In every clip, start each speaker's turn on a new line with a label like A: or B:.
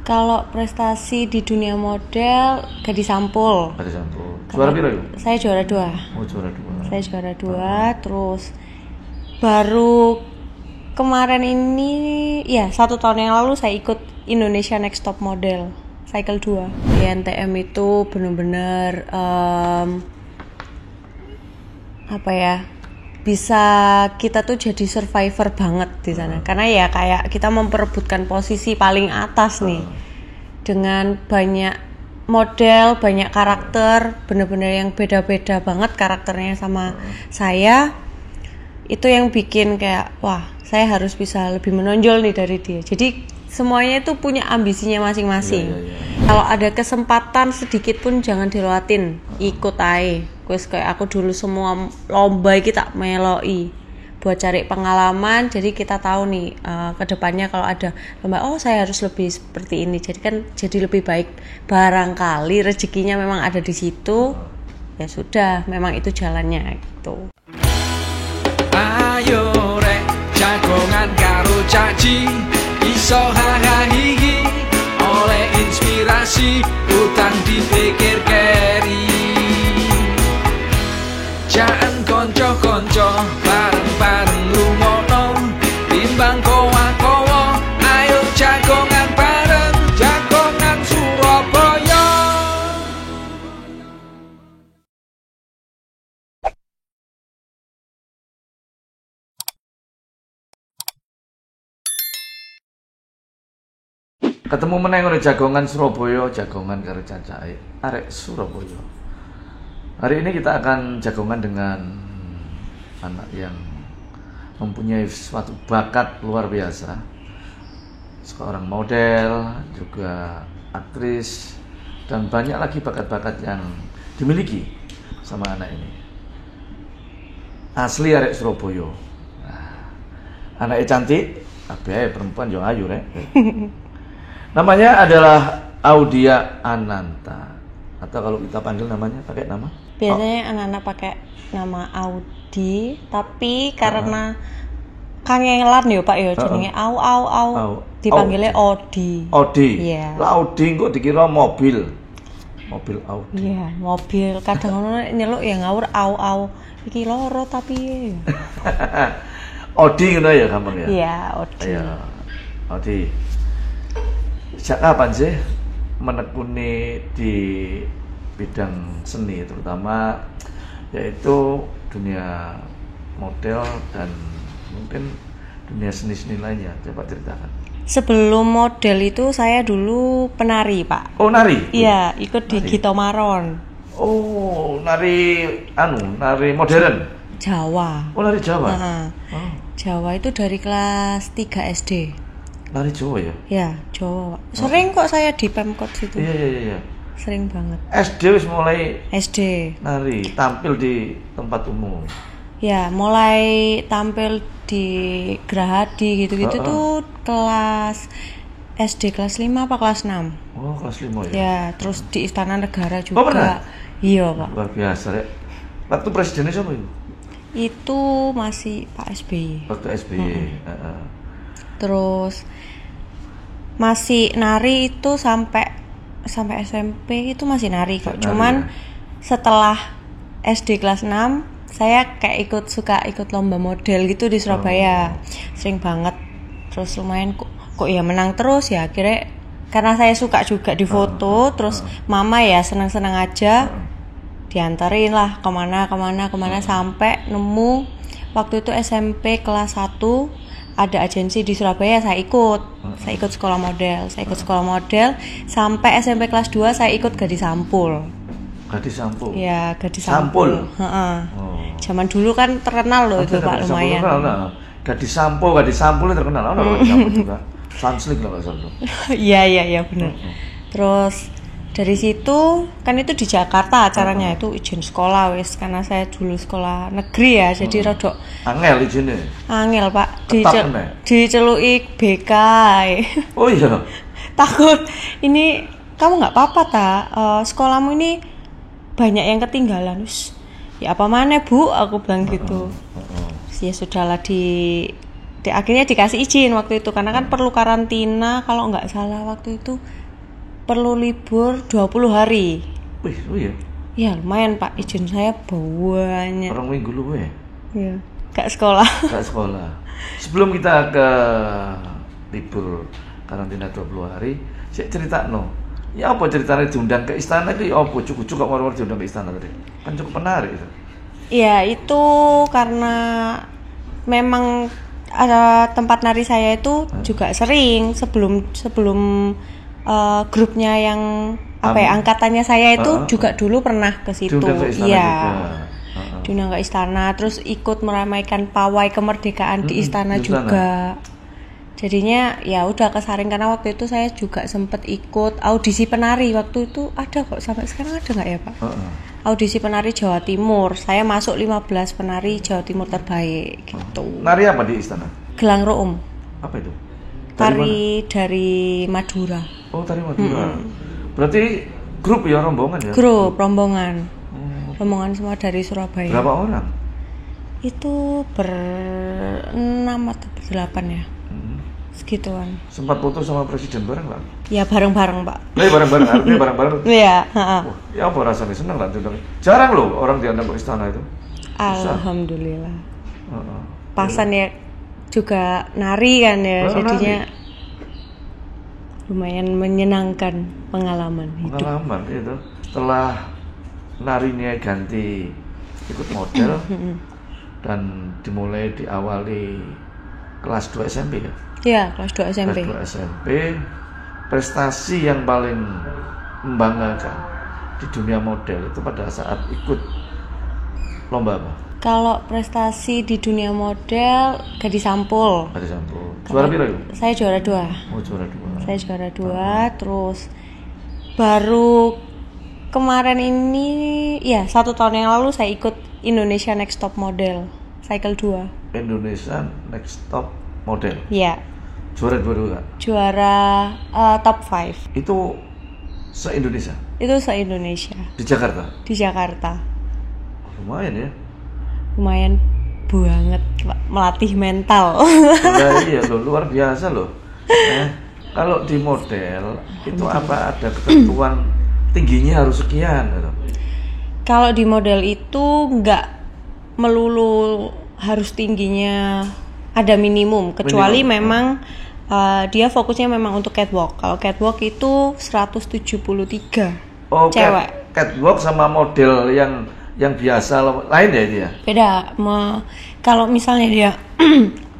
A: Kalau prestasi di dunia model gadis sampul.
B: Gadis sampul. Juara piro yuk?
A: Saya juara 2.
B: Oh, juara 2.
A: Saya juara 2, terus baru kemarin ini ya 1 tahun yang lalu saya ikut Indonesia Next Top Model Cycle 2. Di NTM itu benar-benar bisa kita tuh jadi survivor banget di sana. Karena ya kayak kita memperebutkan posisi paling atas nih. Dengan banyak model, banyak karakter, bener-bener yang beda-beda banget karakternya sama saya. Itu yang bikin kayak wah, saya harus bisa lebih menonjol nih dari dia. Jadi semuanya itu punya ambisinya masing-masing. Kalau ada kesempatan sedikit pun jangan dilewatin, ikut aja. Wes kayak aku dulu semua lomba iki tak meloi buat cari pengalaman. Jadi kita tahu nih kedepannya kalau ada lomba, oh saya harus lebih seperti ini. Jadi kan jadi lebih baik. Barangkali rezekinya memang ada di situ. Ya sudah, memang itu jalannya gitu.
C: Ayo rek jagongan karo caci, iso hahaha oleh inspirasi utang dipikir keri. Jangan konco-konco bareng-bareng rumono, timbang kowa-kowa, ayo jagongan bareng, jagongan Surabaya.
B: Ketemu meneng oleh jagongan Surabaya, jagongan karo cacai arek Surabaya. Hari ini kita akan jagongan dengan anak yang mempunyai suatu bakat luar biasa. Seorang model, juga aktris, dan banyak lagi bakat-bakat yang dimiliki sama anak ini. Asli arek Surabaya. Nah, anaknya cantik, abe perempuan yang ayu rek. Namanya adalah Audia Ananta, atau kalau kita panggil namanya pakai nama?
A: Biasanya anak-anak pakai nama Audi, tapi karena kangelan ya Pak ya jenenge au dipanggilnya Odi.
B: Odi.
A: Iya.
B: Lah Audi kok dikira mobil. Mobil Audi.
A: Iya, mobil. Kadang ngono nyeluk ya ngawur au iki loro tapi.
B: Odi ngono ya gampang ya.
A: Iya, Odi.
B: Iya. Odi. Sejak kapan sih menekuni di bidang seni, terutama yaitu dunia model dan mungkin dunia seni-seni lainnya? Coba ceritakan.
A: Sebelum model itu saya dulu penari, Pak.
B: Oh, nari?
A: Iya, ikut di Gito Maron.
B: Oh, nari modern?
A: Jawa.
B: Oh, nari Jawa?
A: Oh. Jawa itu dari kelas 3 SD.
B: Nari Jawa ya?
A: Ya, Jawa. Sering kok saya di Pemkot situ.
B: Iya.
A: Sering banget.
B: SD wis mulai
A: SD.
B: Nari, tampil di tempat umum.
A: Ya, mulai tampil di Gerahadi gitu-gitu tuh kelas SD kelas 5 apa kelas 6?
B: Oh, kelas 5 ya?
A: Ya, terus di Istana Negara juga.
B: Oh, pernah?
A: Iya, Pak.
B: Luar biasa, Rek. Waktu presidennya siapa itu?
A: Itu masih Pak SBY.
B: Waktu SBY.
A: Terus masih nari itu sampai SMP itu masih nari kok. Cuman setelah SD kelas 6 saya kayak suka ikut lomba model gitu di Surabaya. Sering banget. Terus lumayan kok ya menang terus ya, akhirnya karena saya suka juga di foto, terus mama ya senang-senang aja diantarin lah kemana sampai nemu waktu itu SMP kelas 1 ada agensi di Surabaya, saya ikut sekolah model sampai SMP kelas 2 saya ikut Gadis Sampul.
B: Gadis Sampul?
A: Ya, Gadis Sampul. Zaman dulu kan terkenal loh itu Pak, lumayan.
B: Gadis Sampul itu terkenal. Gadis Sampul juga. Sunslick lah Pak.
A: Iya benar. Terus dari situ kan itu di Jakarta acaranya, itu izin sekolah wes, karena saya dulu sekolah negeri ya, jadi rodok
B: angel izinnya.
A: Angel Pak, diceluki BK.
B: Oh iya.
A: Takut ini kamu nggak apa-apa sekolahmu ini banyak yang ketinggalan. Ya apa mana Bu, aku bilang gitu. Ya sudahlah akhirnya dikasih izin waktu itu karena kan perlu karantina, kalau nggak salah waktu itu perlu libur 20 hari.
B: Wih, oh iya.
A: Ya lumayan Pak, izin saya banyak.
B: Orang minggu lu ya.
A: Iya, gak sekolah.
B: Gak sekolah. Sebelum kita ke libur karantina 20 hari, saya cerita no. Ya apa ceritanya diundang ke istana itu? Ya apa cukup kok orang diundang ke istana tadi? Kan cukup menarik itu.
A: Iya, itu karena memang ada tempat nari saya itu juga sering sebelum grupnya yang angkatannya saya itu juga dulu pernah ke situ. Iya. Diundang ke istana, terus ikut meramaikan pawai kemerdekaan di istana juga. Jadinya ya udah kesaring karena waktu itu saya juga sempat ikut audisi penari. Waktu itu ada kok, sampai sekarang ada nggak ya Pak? Audisi penari Jawa Timur. Saya masuk 15 penari Jawa Timur terbaik gitu.
B: Nari apa di istana?
A: Gelang Room.
B: Apa itu?
A: Tari dari Madura.
B: Oh, tari Madura. Berarti grup ya, rombongan ya?
A: Grup, rombongan. Rombongan semua dari Surabaya.
B: Berapa orang?
A: Itu ber-6 atau ber-8 ya. Segituan.
B: Sempat foto sama presiden bareng nggak?
A: Ya bareng-bareng Pak.
B: Bareng-bareng, artinya bareng-bareng.
A: Iya.
B: Ya apa rasanya, seneng lah diundang. Jarang loh orang diundang ke istana itu.
A: Alhamdulillah. Pasan ya juga nari kan ya, jadinya lumayan menyenangkan pengalaman hidup.
B: Pengalaman itu. Setelah narinya ganti ikut model dan dimulai diawali kelas 2 SMP ya?
A: Iya, kelas 2 SMP.
B: Kelas 2 SMP, prestasi yang paling membanggakan di dunia model itu pada saat ikut lomba apa?
A: Kalau prestasi di dunia model, Gadis Sampul.
B: Gadis Sampul. Juara berapa itu?
A: Saya juara 2.
B: Oh, juara 2.
A: Saya juara 2, terus baru kemarin ini, ya 1 tahun yang lalu saya ikut Indonesia Next Top Model, cycle 2.
B: Indonesia Next Top Model.
A: Iya.
B: Juara 2 juga.
A: Juara top 5.
B: Itu se-Indonesia.
A: Itu se-Indonesia.
B: Di Jakarta.
A: Di Jakarta.
B: Lumayan ya.
A: Lumayan banget, Pak. Melatih mental.
B: Nah, iya loh, luar biasa loh. Kalau di model itu apa ada ketentuan tingginya harus sekian gitu?
A: Kalau di model itu nggak melulu harus tingginya, ada minimum, kecuali memang dia fokusnya memang untuk catwalk. Kalau catwalk itu 173.
B: Oh,
A: cewek.
B: Catwalk sama model yang biasa lain ya dia?
A: Beda. Kalau misalnya dia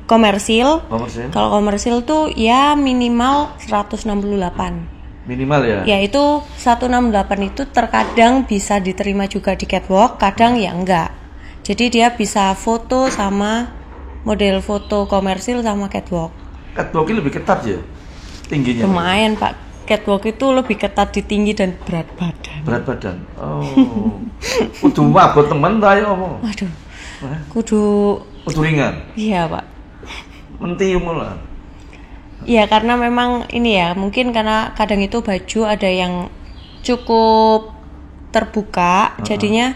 A: komersil. Kalau komersil tuh ya minimal 168.
B: Minimal ya?
A: Ya itu 168 itu terkadang bisa diterima juga di catwalk, kadang ya enggak. Jadi dia bisa foto sama model foto komersil sama catwalk.
B: Catwalk ini lebih ketat ya tingginya?
A: Lumayan Pak. Catwalk itu lebih ketat di tinggi dan berat badan.
B: Berat badan. Oh. Kudu mabot temen ta ya apa?
A: Waduh. Kudu
B: ringan.
A: Iya, Pak.
B: Mentium lah.
A: Iya, karena memang ini ya, mungkin karena kadang itu baju ada yang cukup terbuka, jadinya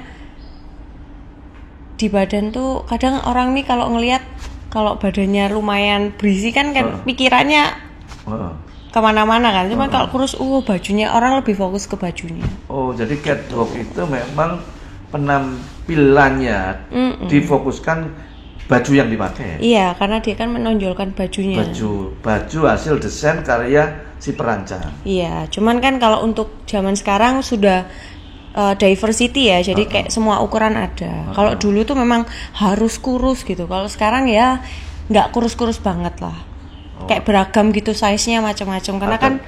A: di badan tuh kadang orang nih kalau ngelihat kalau badannya lumayan berisi kan pikirannya kemana-mana kan. Cuman kalau kurus, bajunya orang lebih fokus ke bajunya. Oh,
B: jadi catwalk itu memang penampilannya difokuskan baju yang dipakai.
A: Iya, karena dia kan menonjolkan bajunya.
B: Baju hasil desain karya si perancang.
A: Iya, cuman kan kalau untuk zaman sekarang sudah diversity ya, jadi kayak semua ukuran ada. Kalau dulu tuh memang harus kurus gitu. Kalau sekarang ya nggak kurus-kurus banget lah. Kayak beragam gitu size-nya macam-macam. Karena kan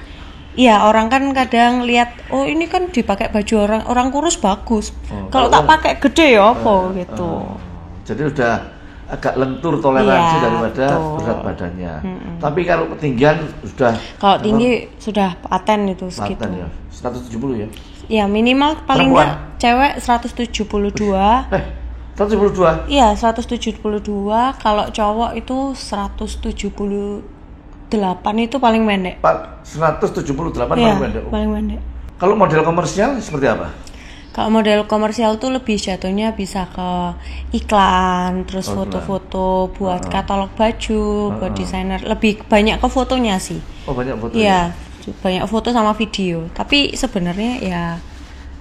A: iya, orang kan kadang lihat, oh ini kan dipakai baju orang kurus bagus. Kalau tak pakai gede ya apa gitu.
B: Jadi udah agak lentur toleransi daripada berat badannya. Tapi kalau ketinggian sudah. Kalau
A: tinggi sudah paten itu segitu.
B: Paten ya. 170 ya.
A: Ya minimal paling enggak cewek 172.
B: 172?
A: Iya 172. Kalau cowok itu 178 itu paling pendek.
B: 178
A: ya,
B: paling pendek.
A: Paling pendek.
B: Kalau model komersial seperti apa?
A: Kalau model komersial tuh lebih jatuhnya bisa ke iklan, terus foto-foto buat katalog baju, buat desainer. Lebih banyak ke fotonya sih.
B: Oh, banyak foto.
A: Iya, banyak foto sama video. Tapi sebenarnya ya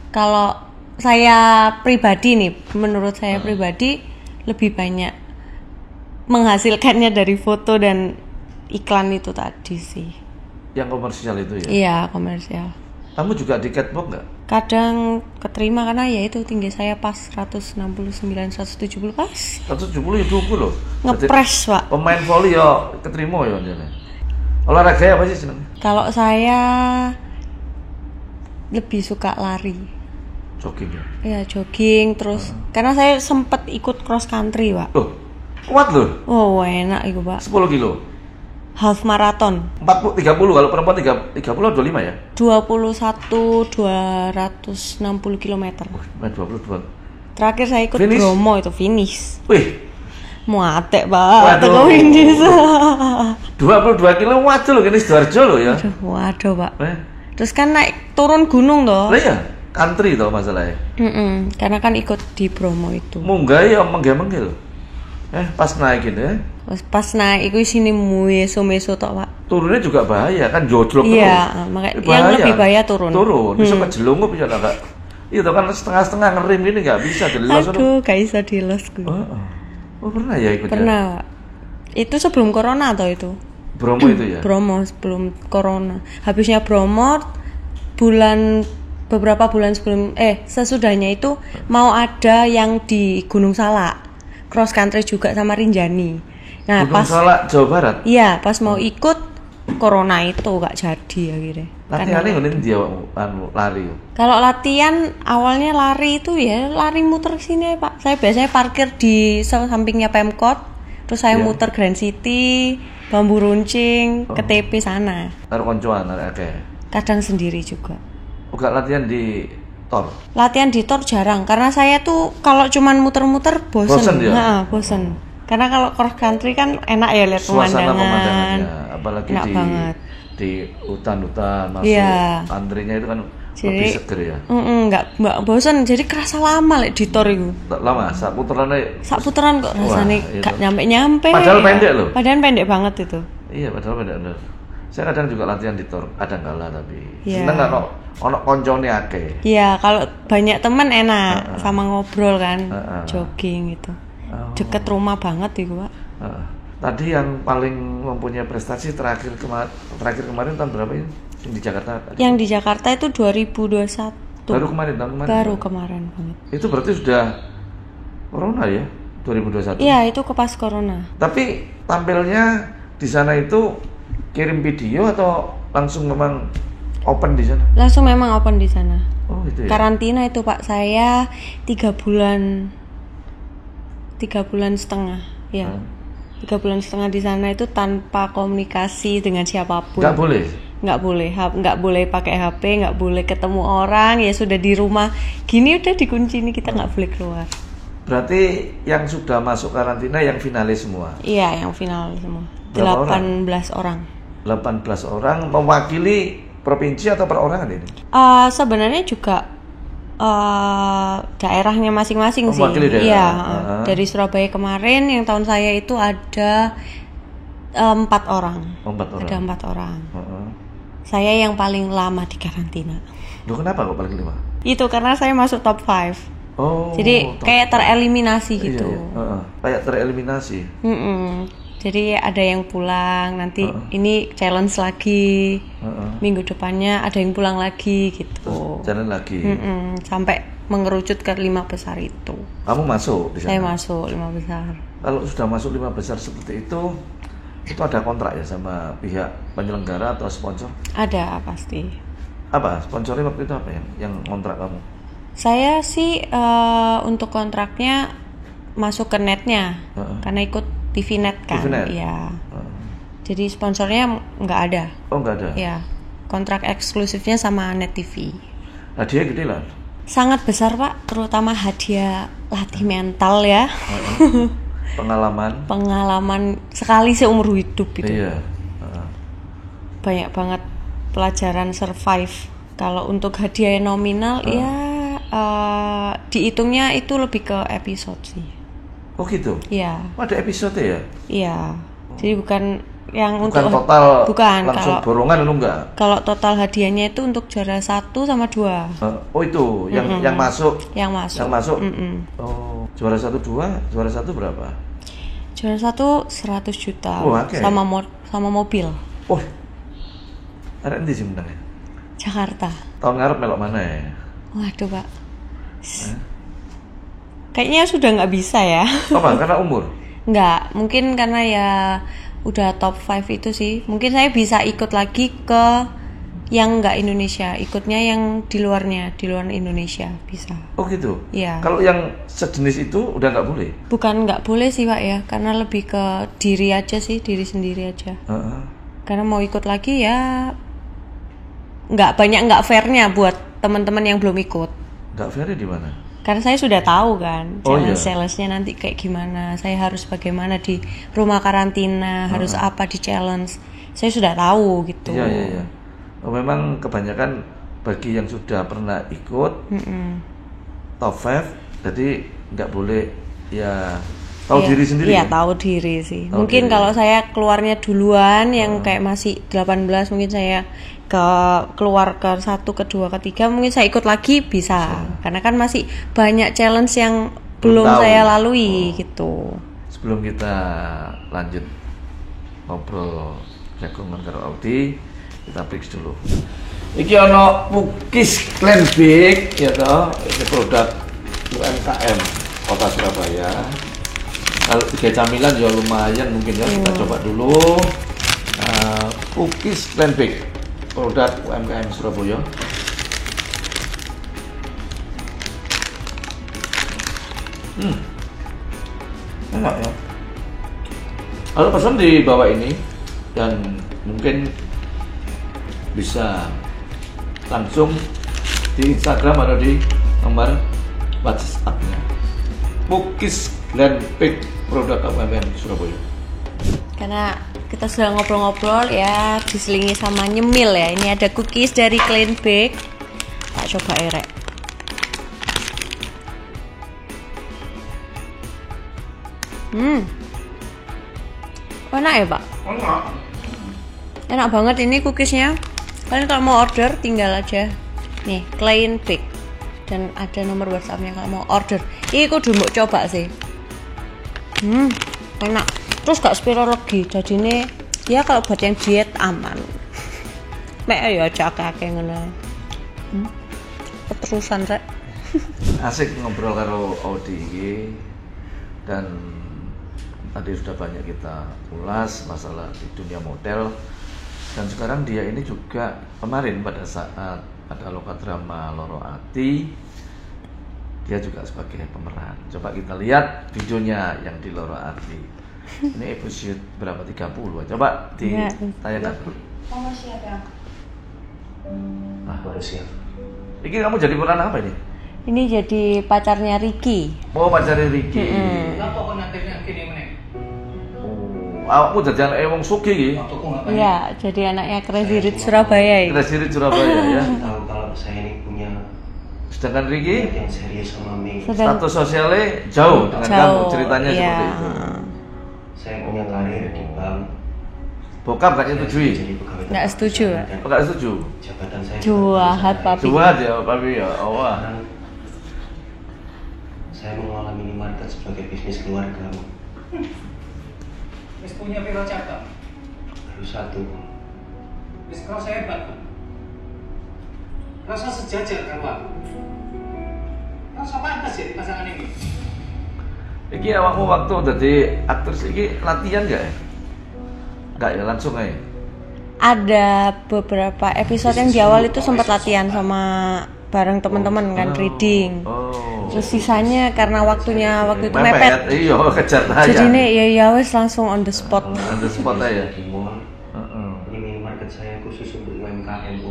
A: kalau saya pribadi nih, menurut saya pribadi lebih banyak menghasilkannya dari foto dan iklan itu tadi sih.
B: Yang komersial itu ya?
A: Iya, komersial.
B: Kamu juga di catwalk nggak?
A: Kadang keterima karena ya itu tinggi saya pas 169 170 pas.
B: 170 ya 20 loh.
A: Ngepres, Pak.
B: Pemain volley ya keterima ya jane. Olahraga apa sih seneng?
A: Kalau saya lebih suka lari.
B: Jogging ya.
A: Ya, jogging terus karena saya sempat ikut cross country, Pak.
B: Loh, kuat loh.
A: Oh, enak itu, Pak.
B: 10 kilo.
A: Half marathon.
B: 30 kalau perempuan 30 25 ya?
A: 21 260 km.
B: Main 22.
A: Terakhir saya ikut
B: Finish?
A: Bromo itu finish.
B: Wih,
A: Muatek, Pak.
B: Waduh.
A: Teko finish.
B: 22 kilo waduh loh, ini Sidoarjo loh ya.
A: Waduh, Pak.
B: Eh,
A: Terus kan naik turun gunung toh.
B: lah ya, country toh masalahnya.
A: Karena kan ikut di Bromo itu.
B: Munggah ya menggah-menggah loh. Pas naik gitu ya.
A: Pas naik iku sini meso tok, Pak.
B: Turunnya juga bahaya kan jodlok
A: Iya,
B: terus.
A: makanya
B: Bahaya.
A: yang lebih bahaya turun.
B: Bisa kejelungup ya enggak. Itu kan setengah-setengah ngerem ini enggak bisa dilos.
A: Aduh, gak bisa dilos gue.
B: Oh, pernah ya ikut ya?
A: Pernah, Pak. Itu sebelum corona toh itu.
B: Bromo itu ya.
A: Bromo sebelum corona. Habisnya Bromo beberapa bulan sebelum sesudahnya itu mau ada yang di Gunung Salak. Cross country juga sama Rinjani. Nah,
B: Gunung Salak Jawa Barat.
A: Iya, pas mau ikut corona itu gak jadi akhirnya.
B: Latihannya ngene dia lari.
A: Kalau latihan awalnya lari itu ya lari muter sini, Pak. Saya biasanya parkir di sampingnya Pemkot, terus saya muter Grand City, Bambu Runcing, ke TP sana.
B: Karo koncoan akeh.
A: Kadang sendiri juga.
B: Enggak latihan di tor.
A: Latihan di tor jarang karena saya tuh kalau cuman muter-muter bosen.
B: Bosen ya?
A: Bosen. Karena kalau cross country kan enak ya lihat
B: Suasana
A: pemandangan.
B: pemandangannya, apalagi
A: enak
B: di
A: banget.
B: di hutan-hutan masuk
A: Iya.
B: antrinya itu kan
A: Jadi,
B: lebih seger ya.
A: Nggak bosen. Jadi kerasa lama lek di tor itu.
B: Tak lama, saat puterannya.
A: Sak puteran kok rasanya
B: Wah,
A: gak nyampe-nyampe.
B: Padahal pendek loh.
A: Padahal pendek banget itu.
B: Iya, padahal pendek bener. Saya kadang juga latihan di tor, kadang kalah tapi
A: Iya.
B: seneng nggak ono koncone akeh.
A: Iya, kalau banyak teman enak sama ngobrol kan,
B: Heeh.
A: jogging gitu.
B: Oh.
A: Deket rumah banget itu, Pak.
B: Tadi yang paling mempunyai prestasi terakhir kemarin tahun berapa ini? Yang di Jakarta.
A: Yang di Jakarta itu 2021.
B: Baru kemarin tahun kemarin.
A: Baru kemarin banget.
B: Itu berarti sudah corona ya 2021.
A: Iya, itu ke pas corona.
B: Tapi tampilnya di sana itu kirim video atau langsung memang open di sana?
A: Langsung memang open di sana.
B: Oh itu ya.
A: Karantina itu, Pak. Saya 3 bulan setengah. Ya. 3 bulan setengah di sana itu tanpa komunikasi dengan siapapun.
B: Nggak boleh.
A: Nggak boleh pakai HP, nggak boleh ketemu orang, ya sudah di rumah. Gini udah dikunci ini, kita nggak boleh keluar.
B: Berarti yang sudah masuk karantina yang finalis semua.
A: Iya, yang final semua.
B: Berapa
A: 18 orang.
B: 18 orang mewakili provinsi atau perorangan ini?
A: Sebenarnya juga daerahnya masing-masing sih.
B: Mewakili daerah.
A: Iya, dari Surabaya kemarin yang tahun saya itu ada 4 orang.
B: Oh, 4 orang.
A: Ada 4 orang. Saya yang paling lama di karantina.
B: Loh kenapa kok paling lama?
A: Itu karena saya masuk top 5.
B: Oh.
A: Jadi kayak tereliminasi gitu.
B: Iya. Kayak tereliminasi.
A: Jadi ada yang pulang nanti ini challenge lagi. Minggu depannya ada yang pulang lagi gitu.
B: Jalan lagi.
A: Sampai mengerucut ke 5 besar itu.
B: Kamu masuk di sana?
A: Saya masuk 5 besar.
B: Kalau sudah masuk 5 besar seperti itu ada kontrak ya sama pihak penyelenggara atau sponsor?
A: Ada pasti.
B: Apa sponsornya waktu itu apa yang kontrak kamu?
A: Saya sih untuk kontraknya masuk ke netnya karena ikut TV Net kan.
B: TV Net?
A: Iya. Jadi sponsornya nggak ada.
B: Oh nggak ada?
A: Iya. Kontrak eksklusifnya sama Net TV.
B: Hadiah gede lah.
A: Sangat besar, Pak, terutama hadiah latih mental ya. Pengalaman sekali seumur hidup itu.
B: Iya.
A: Banyak banget pelajaran survive. Kalau untuk hadiah nominal ya dihitungnya itu lebih ke episode sih.
B: Oh gitu.
A: Iya.
B: Oh, ada episode ya?
A: Iya. Jadi bukan yang
B: Bukan
A: untuk
B: total
A: bukan
B: langsung
A: kalau
B: borongan itu enggak.
A: kalau total hadiahnya itu untuk juara 1 sama 2.
B: Oh itu yang masuk.
A: Yang masuk.
B: Yang masuk. Oh, juara 1 2, juara 1 berapa?
A: Juara 1 100 juta
B: Okay.
A: sama mobil.
B: Oh. Ada endi sih menangnya?
A: Jakarta.
B: Tahun ngarep melok mana ya?
A: Waduh, Pak. Kayaknya sudah nggak bisa ya.
B: Apa? Karena umur?
A: Nggak, mungkin karena ya udah top 5 itu sih. Mungkin saya bisa ikut lagi ke yang nggak Indonesia, ikutnya yang di luar Indonesia bisa.
B: Oh gitu?
A: Iya.
B: Kalau yang sejenis itu udah nggak boleh?
A: Bukan nggak boleh sih Pak ya, karena lebih ke diri aja sih, diri sendiri aja. Karena mau ikut lagi ya nggak fairnya buat teman-teman yang belum ikut.
B: Nggak fairnya di mana?
A: Karena saya sudah tahu kan
B: challenge-nya
A: nanti kayak gimana, saya harus bagaimana di rumah karantina, harus apa di challenge, saya sudah tahu gitu.
B: Iya. Oh, memang kebanyakan bagi yang sudah pernah ikut top 5, jadi nggak boleh ya tahu diri sendiri.
A: Iya,
B: ya?
A: tahu diri sih.
B: Tahu
A: mungkin
B: diri.
A: kalau saya keluarnya duluan yang kayak masih 18, mungkin saya keluar ke 1, ke 2, ke 3, mungkin saya ikut lagi bisa. Karena kan masih banyak challenge yang belum
B: tahu.
A: saya lalui gitu.
B: Sebelum kita lanjut ngobrol jagongan karo Audi, kita break dulu. Iki ono Pukis Clean Bake ya toh, ini produk UMKM Kota Surabaya. Kalau 3 camilan ya lumayan mungkin ya, kita coba dulu. Pukis Clean Bake, produk UMKM Surabaya. Enak ya. Kalau pesan di bawah ini dan mungkin bisa langsung di Instagram atau di nomor WhatsApp-nya. Pukis Clean Bake, produk UMKM Surabaya.
A: Karena kita sudah ngobrol-ngobrol ya, diselingi sama nyemil ya. Ini ada cookies dari Clean Bake. Tak coba erek. Enak ya Pak? Enak banget ini cookiesnya. Kalian kalau mau order tinggal aja nih Clean Bake, dan ada nomor WhatsAppnya kalau mau order. Ini kudu mau coba sih. Enak. Terus gak spirologi, jadi ini ya kalau buat yang diet aman. Mek ya aja akeh ngono. Keterusan rek.
B: Asik ngobrol karo Audi iki, dan tadi sudah banyak kita ulas masalah di dunia model, dan sekarang dia ini juga kemarin pada saat ada lokadrama Loro Ati, dia juga sebagai pemeran. Coba kita lihat videonya yang di Loro Ati. Ini episode berapa? 30. Coba ditayangkan dulu.
A: Kamu siap ya?
B: Baru siap. Ini kamu jadi peran apa ini?
A: Ini jadi pacarnya Ricky.
B: Oh, pacarnya Ricky. Awakmu jadi anak wong sugih iki.
A: Iya, jadi anaknya Crazy Rich Surabaya.
B: Crazy Rich Surabaya ya.
D: Tahu kalau saya ini punya
B: Sedangkan Ricky
D: yang serius sama Mei.
B: status sosialnya jauh dengan kamu, ceritanya seperti itu.
D: Saya punya karir di bank.
B: Bokap gak nyetujui?
D: Jadi pegawai
A: Nggak
D: tetap
A: setuju.
D: dan
B: Gak setuju?
D: jabatan saya
A: Jahat, Papi.
B: Jual ya papi ya. Wah.
D: Sekarang saya mengelola minimarket sebagai bisnis keluarga.
E: Wis punya piro cabang?
D: Baru 1.
E: Wis kerasa hebat. Rasa sejajar kan, Pak? Rasa pantas jadi pasangan ini.
B: Iki awakmu waktu jadi aktris iki latihan gak ya? Gak ya, langsung aja.
A: Ada beberapa episode yang di awal itu sempat latihan sama bareng teman-teman kan, reading. Terus sisanya karena waktu itu mepet.
B: Iya, kejar aja.
A: Jadi ini ya wes langsung on the spot.
B: On the spot aja.
D: Di mall. Ini minimarket saya khusus untuk UMKM.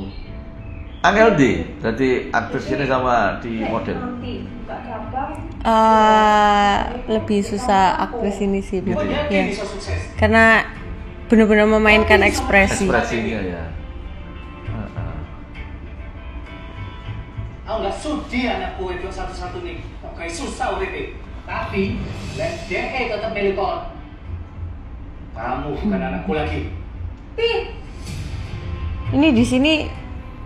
B: Angel di, jadi aktris ini sama di model.
A: Lebih susah aktris ini sih,
B: Gitu ya?
A: ya. Karena benar-benar memainkan ekspresi.
B: Ekspresinya ya. Iki
E: Aku nggak sudi anakku itu satu-satu nih. Kayak susah uripe. Tapi lek DE tetap milih kon. Kamu bukan anakku lagi.
A: Ini di sini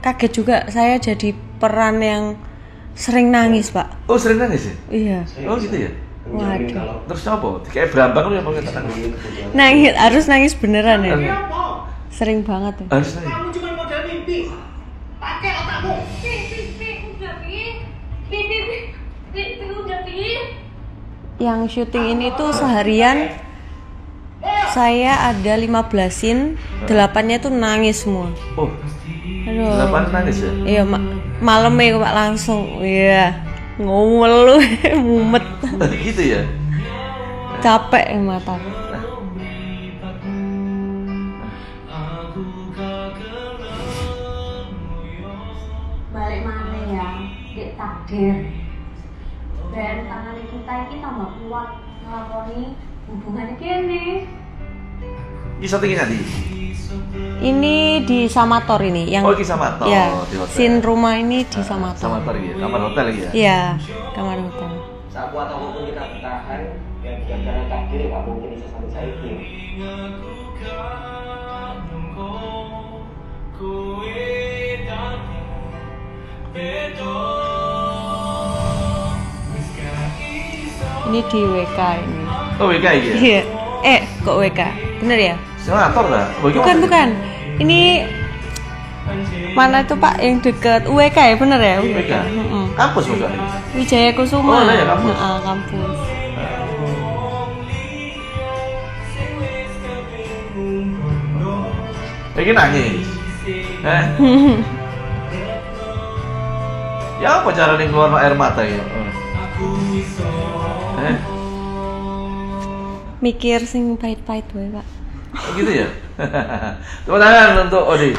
A: kaget juga, saya jadi peran yang sering nangis, Pak.
B: Oh, sering nangis ya?
A: Iya.
B: Oh, gitu ya?
D: Menjamin
A: Waduh.
D: kalau
B: Terus apa? Kayak berambang lu yang pakai tangan.
A: Nangis, harus nangis beneran ya.
E: Tapi apa?
A: Sering banget ya.
B: Harus nangis.
E: Kamu cuma modal mimpi. Pakai otakmu.
A: Yang syuting ini tuh seharian saya ada 15 scene, 8-nya tuh nangis semua.
B: Oh,
A: Aduh.
B: 8 nangis ya?
A: Iya, malamnya Pak langsung. Iya. Ngomel lu, mumet.
B: Gitu ya?
A: Capek mata.
F: Balik mana ya, di takdir. Dan tangan kita ini tambah kuat ngelakoni hubungan kene.
B: Ini syutingnya nanti?
A: Ini di Samator ini yang
B: Oh, ini Samator,
A: ya,
B: di hotel.
A: scene rumah ini di Samator.
B: Samator ya? Kamar hotel lagi ya?
A: Iya, kamar hotel.
D: sakuat apapun kita bertahan, ya bukan karena takdir ya nggak mungkin bisa sampai saiki.
A: Ini di WK ini.
B: Oh, WK ya?
A: Iya. Kok WK? Bener ya?
B: Samator lah? Oh, ini
A: Bukan,
B: apa?
A: bukan. Ini mana itu Pak yang deket UWK ya, bener ya?
B: WK?
A: Mm-mm.
B: Kampus bukan?
A: Wijaya Kusuma.
B: Oh, lah ya, kampus.
A: Kampus.
B: Ini nangis. Ya apa cara nih keluar air mata ya?
A: Mikir sing pahit-pahit wae, Pak.
B: Oh, gitu ya? Tepuk tangan untuk Odi.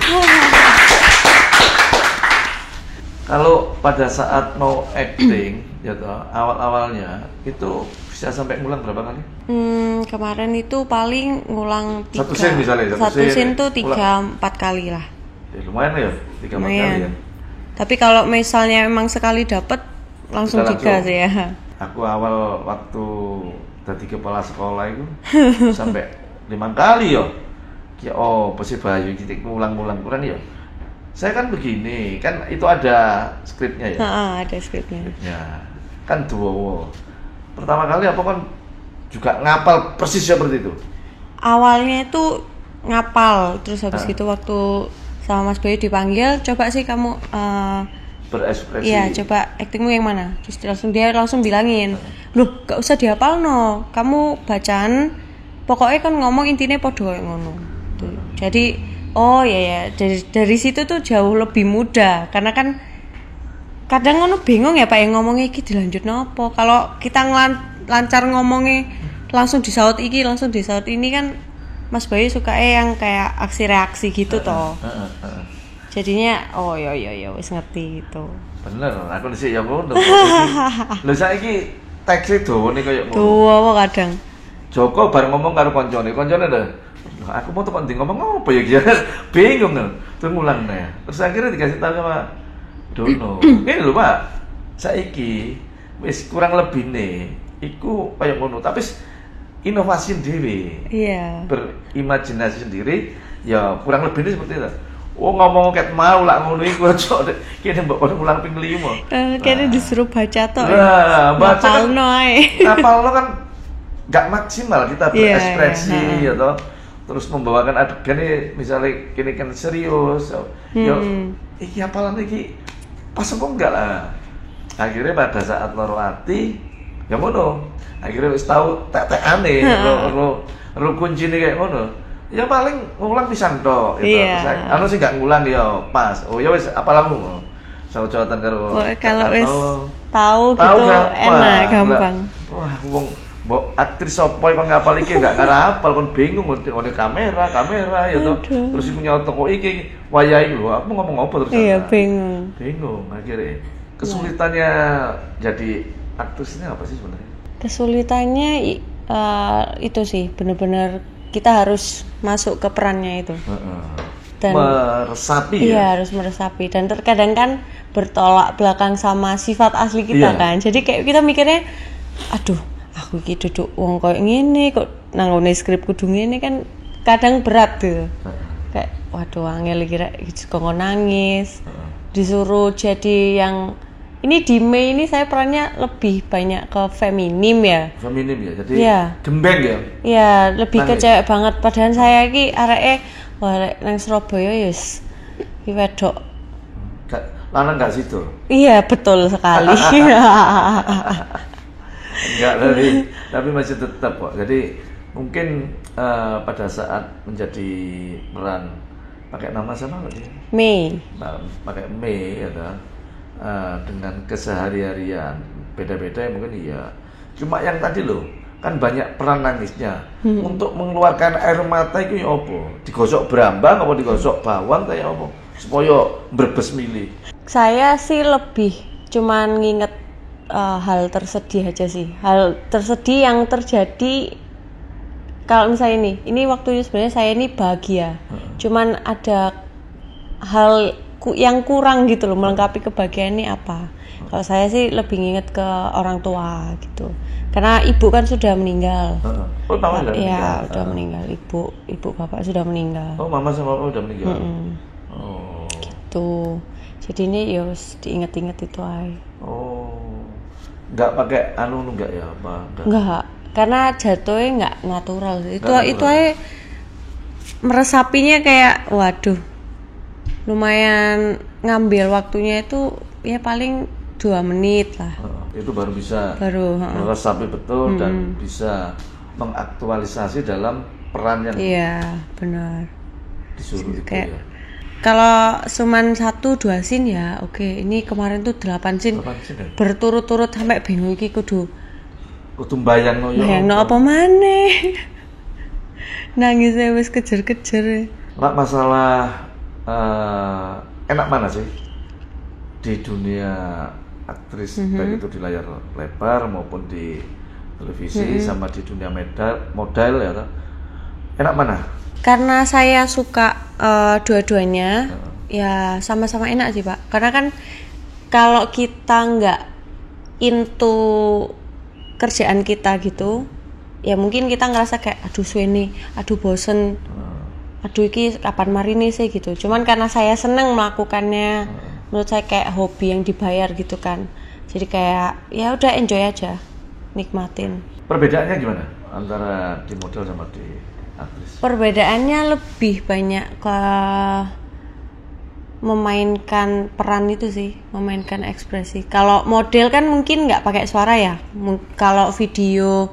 B: Kalau pada saat mau acting, ya toh, awal-awalnya itu bisa sampai ngulang berapa kali?
A: Kemarin itu paling ngulang 3.
B: Satu scene misalnya, satu
A: Satu
B: scene
A: scene tuh
B: ulang.
A: 3-4 kali lah.
B: Ya, lumayan lah ya, 3-4 kali
A: Lumayan.
B: ya.
A: Tapi kalau misalnya emang sekali dapet langsung
B: Bisa
A: 3
B: langsung.
A: sih ya.
B: Aku awal waktu jadi kepala sekolah itu sampai 5 kali yo. Ya oh, Persibayu titik ngulang-ngulang kurang ya. Saya kan begini, kan itu ada skripnya ya.
A: Ada skripnya.
B: Ya, kan duo. Pertama kali apa kan juga ngapal persis seperti itu.
A: Awalnya itu ngapal, terus habis gitu waktu sama Mas Bayu dipanggil, coba sih kamu
B: Berekspresi.
A: iya coba aktingmu yang mana, terus dia langsung bilangin, loh gak usah dihafal no, kamu bacaan pokoknya kan ngomong intinya podo yang ngono. Tuh. Jadi oh ya dari situ tuh jauh lebih mudah, karena kan kadang ngono bingung ya Pak yang ngomongnya iki dilanjut nopo. Kalau kita lancar ngomongnya langsung disaut iki langsung disaut ini kan Mas Bayu suka yang kayak aksi reaksi gitu toh. Jadinya oh ya wis ngerti gitu.
B: Bener, aku dhisik ya ngono. Lho saiki teks dawane koyo ngono.
A: Tuh apa kadang.
B: Joko bareng ngomong karo koncone lho. Aku mau tekan ngomong apa ya dia bingung lho. Terus ngulang nih. Terus akhirnya dikasih tahu sama Dono. Ini lho Pak. Saiki wis kurang lebih nih iku koyo ngono, tapi inovasi dhewe.
A: Iya.
B: Berimajinasi sendiri ya kurang lebih ini seperti itu. Oh ngomong ket mau lah ngono iku aja kene mbok kono ulang ping 5.
A: Kayaknya disuruh baca toh.
B: Nah, baca kan
A: Ngapalno ae.
B: ngapalno kan nggak maksimal kita
A: Iya,
B: berekspresi
A: iya.
B: ya toh. Terus membawakan adegan ini misalnya kini kan serius. Yo iki apalan iki pas kok enggak lah. Akhirnya pada saat loro ati ya ngono. Akhirnya wis tahu tek-tekane ro kuncine kayak ngono. Ya paling ngulang pisan tok gitu.
A: Iya.
B: Anu sih enggak ngulang ya pas. Oh ya wis apalamu. Saucotan karo
A: Kalau wis
B: tahu
A: tahu gitu
B: gampang.
A: enak gampang.
B: Wah, wong mbok aktris sapa kok ngapal iki enggak ngarapal kon bingung ngene kamera ya toh.
A: Aduh.
B: Terus iku nyoto kok iki wayahe lho, aku ngomong apa terus.
A: Iya bingung.
B: Bingung akhirnya. Kesulitannya jadi aktrisnya apa sih sebenarnya?
A: Kesulitannya itu sih benar-benar kita harus masuk ke perannya itu. Dan
B: meresapi
A: iya, harus meresapi, dan terkadang kan bertolak belakang sama sifat asli kita
B: Iya.
A: kan. Jadi kayak kita mikirnya, aduh, aku iki duduk wong koyo ngene kok nanggone skrip kudu ngene kan kadang berat tuh. Kayak waduh angel kira kok nangis. Disuruh jadi yang ini di Mei ini saya perannya lebih banyak ke feminim ya.
B: Feminim ya, jadi
A: Iya.
B: gembeng ya.
A: Iya, lebih ke
B: Nangis.
A: cewek banget. Padahal saya iki areke wah lek nang Surabaya yus iki wedok.
B: Lanang gak situ.
A: Iya, betul sekali.
B: Enggak, tapi masih tetap kok. Jadi mungkin pada saat menjadi peran pakai nama sama nggak sih?
A: Mei.
B: Pakai Mei ya kan? Dengan kesehari-harian beda-beda ya mungkin iya. Cuma yang tadi loh kan banyak peran nangisnya untuk mengeluarkan air mata itu ya opo? Digosok berambang apa digosok bawang kayak opo? Supaya berbes mili.
A: Saya sih lebih cuman nginget hal tersedih aja sih. Hal tersedih yang terjadi kalau misalnya ini waktunya sebenarnya saya ini bahagia. Cuman ada hal yang kurang gitu loh, melengkapi kebahagiaan ini apa. Kalau saya sih lebih nginget ke orang tua gitu. Karena ibu kan sudah meninggal.
B: Oh, mama sudah meninggal.
A: Iya, sudah meninggal. Ibu bapak sudah meninggal.
B: Oh, mama sama papa udah meninggal. Oh.
A: Tuh. Jadi ini ya harus diinget-inget itu aja.
B: Oh. Enggak pakai anu enggak ya, apa?
A: Enggak, karena jatuhnya enggak natural. Itu
B: natural.
A: aja meresapinya kayak waduh. Lumayan ngambil waktunya itu ya paling 2 menit lah.
B: Itu baru bisa
A: Baru,
B: meresapi betul dan bisa mengaktualisasi dalam peran yang
A: Iya, benar.
B: disuruh itu
A: Kayak
B: ya.
A: kalau cuman 1-2 scene ya oke. Ini kemarin tuh 8 scene
B: 8 scene ya?
A: berturut-turut sampai bingung iki kudu
B: Kudu mbayangno ya.
A: bayangno apa maneh. Nangisnya wis kejer-kejer.
B: Mak masalah enak mana sih di dunia aktris baik itu di layar lebar maupun di televisi sama di dunia model ya toh? Enak mana?
A: Karena saya suka dua-duanya, ya sama-sama enak sih Pak. Karena kan kalau kita nggak into kerjaan kita gitu, ya mungkin kita ngerasa kayak aduh suwe aduh bosen, aduh iki kapan mari nih sih gitu. Cuman karena saya seneng melakukannya, menurut saya kayak hobi yang dibayar gitu kan. Jadi kayak ya udah enjoy aja, nikmatin.
B: Perbedaannya gimana antara di model sama di aktris?
A: Perbedaannya lebih banyak ke memainkan peran itu sih, memainkan ekspresi. Kalau model kan mungkin nggak pakai suara ya. Kalau video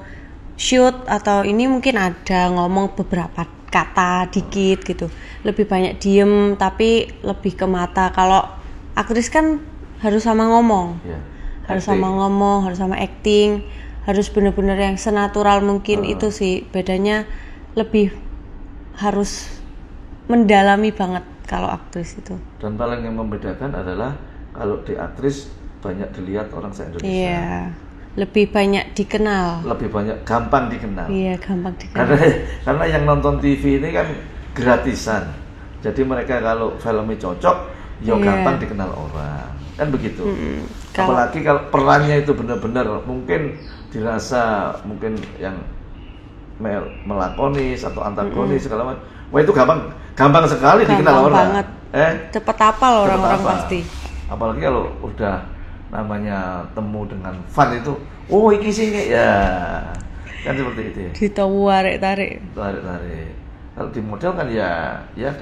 A: shoot atau ini mungkin ada ngomong beberapa kata dikit gitu. Lebih banyak diem tapi lebih ke mata. Kalau aktris kan harus sama ngomong.
B: Ya.
A: Harus
B: Acting.
A: sama ngomong, harus sama acting, harus bener-bener yang senatural mungkin. Itu sih bedanya, lebih harus mendalami banget kalau aktris itu.
B: Dan paling yang membedakan adalah kalau di aktris banyak dilihat orang se-Indonesia.
A: Iya, lebih banyak dikenal.
B: Lebih banyak gampang dikenal.
A: Iya, gampang dikenal.
B: Karena yang nonton TV ini kan gratisan. Jadi mereka kalau filmnya cocok, ya
A: Iya.
B: gampang dikenal orang. Kan begitu.
A: Kalau-
B: Apalagi kalau perannya itu benar-benar mungkin dirasa mungkin yang melakonis atau antagonis segala macam. Wah itu gampang sekali
A: Gampang
B: dikenal orang.
A: banget.
B: Eh?
A: Cepet hafal orang-orang
B: Cepet apa?
A: pasti.
B: Apalagi kalau udah namanya temu dengan fan itu, oh iki sih ya. Kan seperti itu ya.
A: Ditarik-tarik.
B: Tarik-tarik. Kalau di model kan ya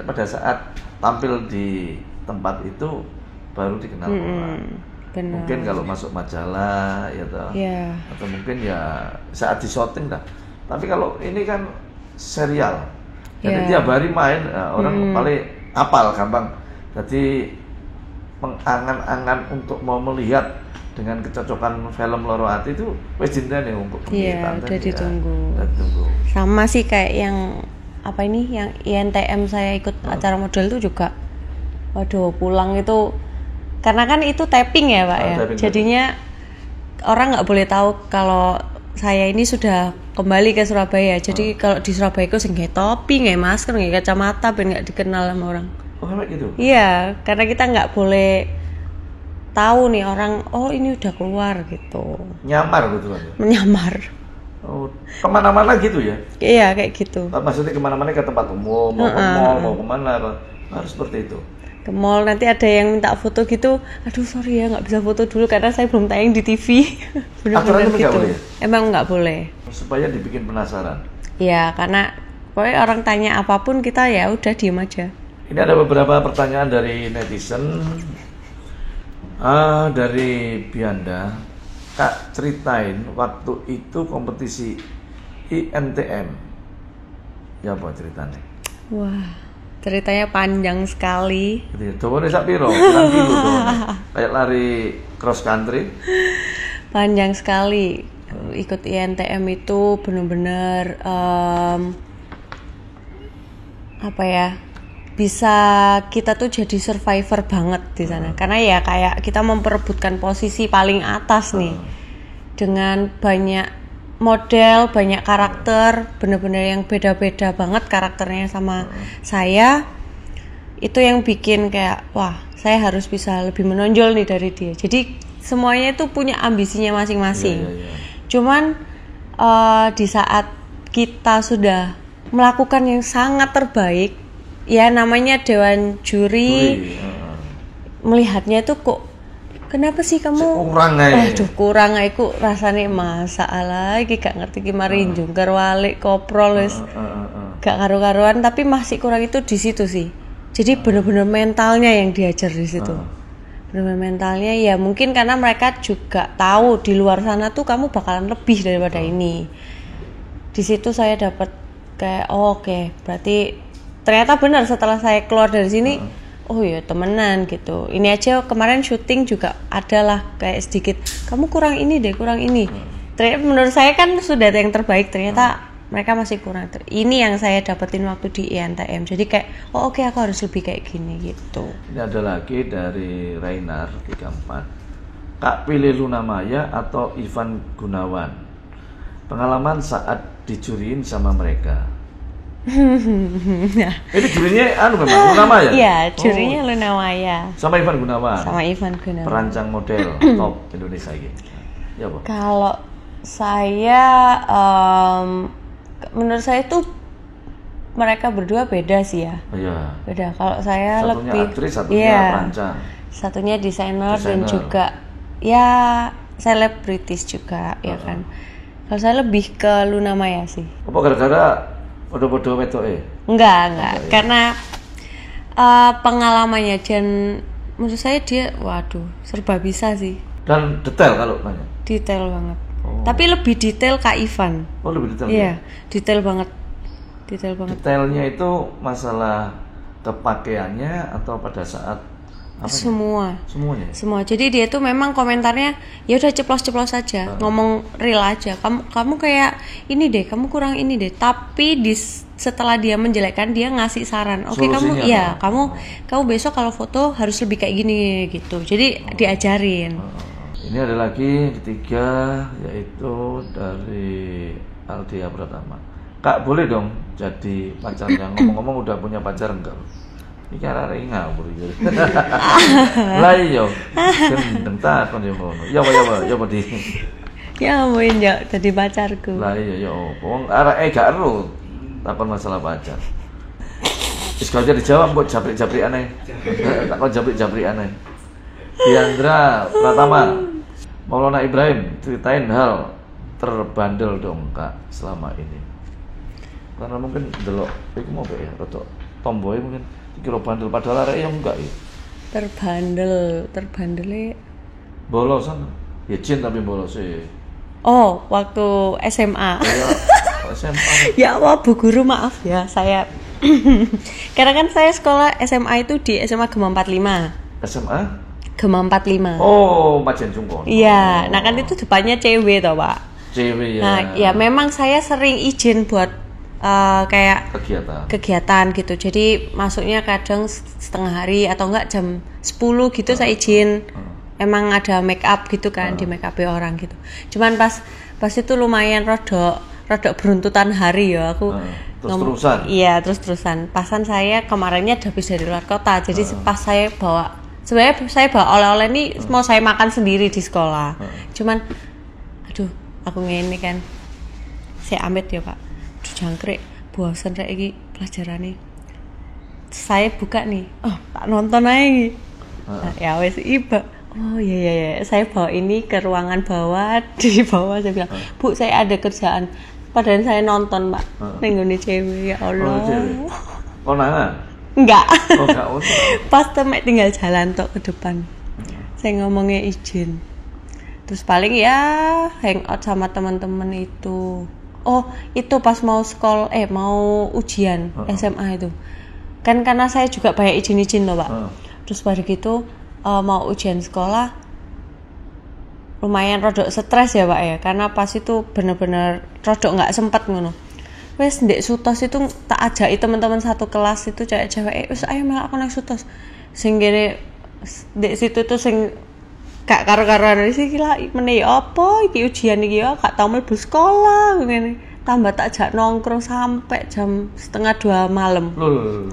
B: pada saat tampil di tempat itu baru dikenal orang.
A: Benar.
B: Mungkin kalau masuk majalah ya toh.
A: Iya.
B: Atau mungkin ya saat di syuting dah. Tapi kalau ini kan serial. Jadi
A: Iya.
B: tiap hari main orang paling apal gampang. Jadi mengangan-angan untuk mau melihat dengan kecocokan film Loro Ati itu wis dinteni untuk
A: Iya,
B: pemilihan
A: udah
B: tadi, ya.
A: ditunggu.
B: Udah ditunggu.
A: Sama sih kayak yang apa ini, yang INTM saya ikut acara model itu juga. Waduh, pulang itu karena kan itu tapping ya Pak ya.
B: Tapping.
A: Jadinya orang nggak boleh tahu kalau saya ini sudah kembali ke Surabaya. Jadi kalau di Surabaya itu sing nggak topi, nggak masker, nggak kacamata, biar nggak dikenal sama orang.
B: Oh kayak gitu.
A: Iya, karena kita nggak boleh tahu nih orang, oh ini udah keluar gitu.
B: Nyamar gitu kan.
A: Menyamar.
B: Oh, kemana-mana gitu ya?
A: Iya kayak gitu.
B: Maksudnya kemana-mana ke tempat umum, mau ke mall, mau kemana, harus seperti itu.
A: Ke mall nanti ada yang minta foto gitu, aduh sorry ya nggak bisa foto dulu karena saya belum tayang di TV. Bener-bener
B: Aturannya
A: gitu.
B: nggak boleh?
A: Emang nggak boleh.
B: Supaya dibikin penasaran.
A: Iya, karena pokoknya orang tanya apapun kita ya udah diem aja.
B: Ini ada beberapa pertanyaan dari netizen. Dari Bianda, Kak ceritain waktu itu kompetisi INTM. Ya apa ceritanya?
A: Wah, ceritanya panjang sekali.
B: Dawane sak piro? Pirang kilo dawane? Kayak lari cross country.
A: Panjang sekali. Ikut INTM itu bener-bener apa ya? Bisa kita tuh jadi survivor banget di sana. Karena ya kayak kita memperebutkan posisi paling atas nih. Dengan banyak model, banyak karakter, bener-bener yang beda-beda banget karakternya sama saya. Itu yang bikin kayak wah, saya harus bisa lebih menonjol nih dari dia. Jadi semuanya itu punya ambisinya masing-masing. Cuman di saat kita sudah melakukan yang sangat terbaik, ya namanya dewan juri melihatnya itu kok kenapa sih kamu kurang aku rasanya masalah iki gak ngerti ki mari jungkar walik koprol wis gak karu-karuan, tapi masih kurang itu di situ sih. Jadi benar-benar mentalnya yang diajar di situ. Benar-benar mentalnya ya mungkin karena mereka juga tahu di luar sana tuh kamu bakalan lebih daripada ini. Di situ saya dapat kayak oke, berarti ternyata benar setelah saya keluar dari sini, oh ya temenan gitu. Ini aja kemarin syuting juga adalah kayak sedikit, kamu kurang ini deh, kurang ini. Ternyata menurut saya kan sudah yang terbaik, ternyata mereka masih kurang. Ini yang saya dapetin waktu di INTM. Jadi kayak, oh oke, aku harus lebih kayak gini gitu.
B: Ini ada lagi dari Rainar 34. Kak pilih Luna Maya atau Ivan Gunawan? Pengalaman saat dijuriin sama mereka. Ini jurinya memang Luna Maya?
A: Iya, jurinya Luna Maya.
B: Sama Ivan Gunawan.
A: Sama Ivan Gunawan.
B: Perancang model top Indonesia ini. Ya, Bu.
A: Kalau saya menurut saya tuh mereka berdua beda sih ya.
B: Iya.
A: Beda. Kalau saya
B: satunya
A: lebih
B: aktris, satunya perancang.
A: Satunya desainer dan juga ya selebritis juga ya kan. Kalau saya lebih ke Luna Maya sih.
B: Apa gara-gara podo-podo wetoke?
A: Enggak. Karena pengalamannya dan menurut saya dia waduh, serba bisa sih.
B: Dan detail kalau nanya.
A: Detail banget. Tapi lebih detail Kak Ivan.
B: Oh, lebih detail.
A: Iya, detail banget. Detail banget.
B: Detailnya itu masalah kepakaiannya atau pada saat
A: Semua.
B: Semuanya.
A: Semua. Jadi dia tuh memang komentarnya ya udah ceplos-ceplos aja, ngomong real aja. Kamu kayak ini deh, kamu kurang ini deh. Tapi setelah dia menjelekkan dia ngasih saran. Oke, kamu ya, kamu besok kalau foto harus lebih kayak gini gitu. Jadi diajarin.
B: Ini ada lagi ketiga yaitu dari Aldia Pratama. Kak boleh dong jadi pacarnya. Ngomong-ngomong udah punya pacar enggak? Iki arek ngawur iki. Lah iya. Gendeng takon yo ngono. Ya apa di.
A: Ya ampun ya jadi pacarku.
B: Lah iya ya opo. Wong areke gak ero takon masalah pacar. Wis kok dijawab kok jabrik-jabrik aneh. Takon jabrik-jabrik aneh. Diandra Pratama. Maulana Ibrahim, ceritain hal terbandel dong Kak selama ini. Karena mungkin delok iku mau ya rada tomboy mungkin kira bandel padahal arek yang enggak ya. Terbandelnya bolosan. Ya jin tapi bolos e.
A: Oh, waktu SMA.
B: Ya, SMA.
A: Ya Allah, Bu Guru maaf ya, saya karena kan saya sekolah SMA itu di SMA Gema 45.
B: SMA?
A: Gema 45.
B: Oh, Majen Jungkon.
A: Iya, nah kan itu depannya cewek toh, Pak.
B: Cewek ya.
A: Nah, ya memang saya sering izin buat kayak kegiatan gitu. Jadi masuknya kadang setengah hari atau enggak jam 10 gitu saya izin emang ada make up gitu kan, di make up orang gitu. Cuman pas itu lumayan rodok beruntutan hari ya aku.
B: Terus-terusan.
A: Iya, terus-terusan. Pasan saya kemarinnya habis dari luar kota. Jadi pas saya bawa, sebenarnya saya bawa oleh-oleh ini mau saya makan sendiri di sekolah. Cuman aduh, aku ngene kan. Saya amit ya, Pak. Aduh, jangkrik, bosan rek iki pelajarane. Saya buka nih. Oh, tak nonton aja. Nah, ya wes iba. Oh iya, saya bawa ini ke ruangan bawah, di bawah saya bilang, Bu saya ada kerjaan. Padahal saya nonton Pak, nenggone cewek, ya Allah.
B: Konangan?
A: Enggak.
B: Oh enggak.
A: Pas temek tinggal jalan tok ke depan. Saya ngomongnya izin. Terus paling ya hangout sama teman-teman itu. Oh itu pas mau mau ujian SMA itu. Kan karena saya juga banyak izin-izin loh Pak. Terus pada gitu mau ujian sekolah lumayan rodok stres ya Pak ya, karena pas itu bener-bener rodok nggak sempet ngono. Wes ndek Sutos itu tak ajaki teman-teman satu kelas itu cewek-cewek, wes ayo melak konek Sutos. Sing gene ndek situ tuh sing gak karo-karoan iki gila meneh apa iki ujian iki ya gak tau mlebu sekolah ngene. Tambah tak ajak nongkrong sampai jam 1:30 malam.
B: Loh.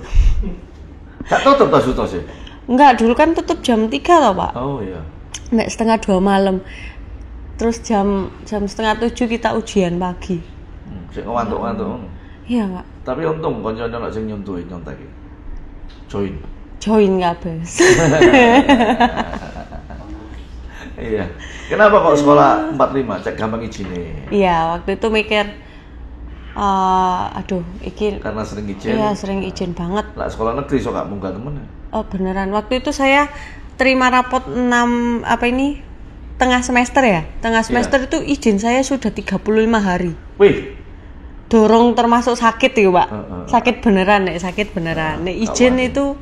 B: Gak tutup ta Sutos ya?
A: Enggak, dulu kan tutup jam 3 loh Pak.
B: Oh iya.
A: Nek 1:30 malam. Terus jam 6:30 kita ujian pagi.
B: Sik ngantuk-ngantuk.
A: Iya, Pak.
B: Tapi untung kanca-kanca nek sing nyontohi nyontek.
A: Join kabeh.
B: Iya. Kenapa kok sekolah 45 cek gampang izine?
A: Iya, waktu itu mikir aduh, iki
B: Karena sering izin.
A: Iya, sering izin banget.
B: Lah sekolah negeri sok gak munggah temen.
A: Oh, beneran. Waktu itu saya terima rapot 6 tengah semester ya. Tengah semester itu izin saya sudah 35 hari.
B: Wih,
A: Dorong termasuk sakit ya, Pak. Sakit beneran. Nek izin itu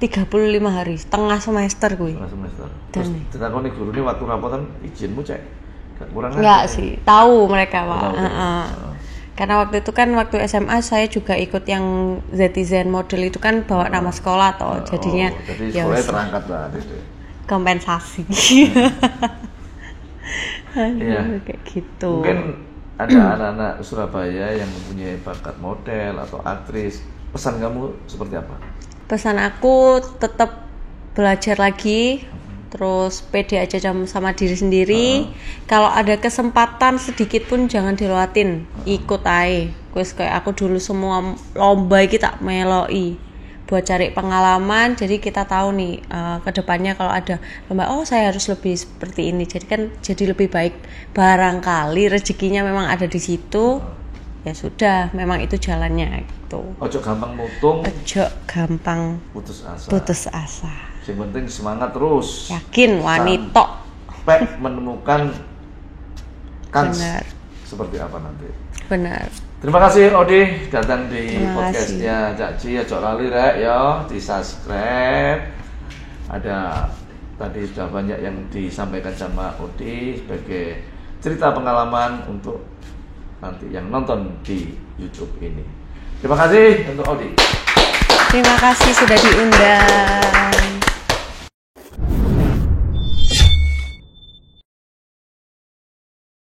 A: 35 hari, setengah semester kuwi.
B: setengah semester.
A: Dan
B: Terus ditakoni gurune waktu rapotan izinmu cek. Gak kurang
A: enggak
B: aja.
A: sih, tahu mereka, Pak.
B: Tahu.
A: Karena waktu itu kan waktu SMA saya juga ikut yang Zetizen model itu kan bawa nama sekolah toh. Jadinya
B: jadi
A: ya
B: sekolahnya
A: wes,
B: terangkat lah itu.
A: kompensasi.
B: Iya.
A: Kayak gitu.
B: Mungkin ada anak-anak Surabaya yang mempunyai bakat model atau aktris. Pesan kamu seperti apa?
A: Pesan aku tetap belajar lagi, terus pede aja sama diri sendiri. Kalau ada kesempatan sedikit pun jangan dilewatin, ikut aja. Wes kayak aku dulu semua lomba iki tak meloi buat cari pengalaman. Jadi kita tahu nih kedepannya kalau ada lomba, oh saya harus lebih seperti ini. Jadi lebih baik. Barangkali rezekinya memang ada di situ. Ya sudah, memang itu jalannya gitu.
B: Ojo gampang mutung,
A: Ojo gampang
B: putus asa. Yang penting semangat terus.
A: Yakin wanita.
B: Sampai menemukan kans
A: Benar.
B: seperti apa nanti.
A: Benar.
B: Terima kasih Odi datang di
A: Terima
B: podcastnya Cak Ci. Ojo lali rek ya, di subscribe. Ada tadi sudah banyak yang disampaikan sama Odi sebagai cerita pengalaman untuk nanti yang nonton di YouTube ini. Terima kasih untuk Odi.
A: Terima kasih sudah diundang.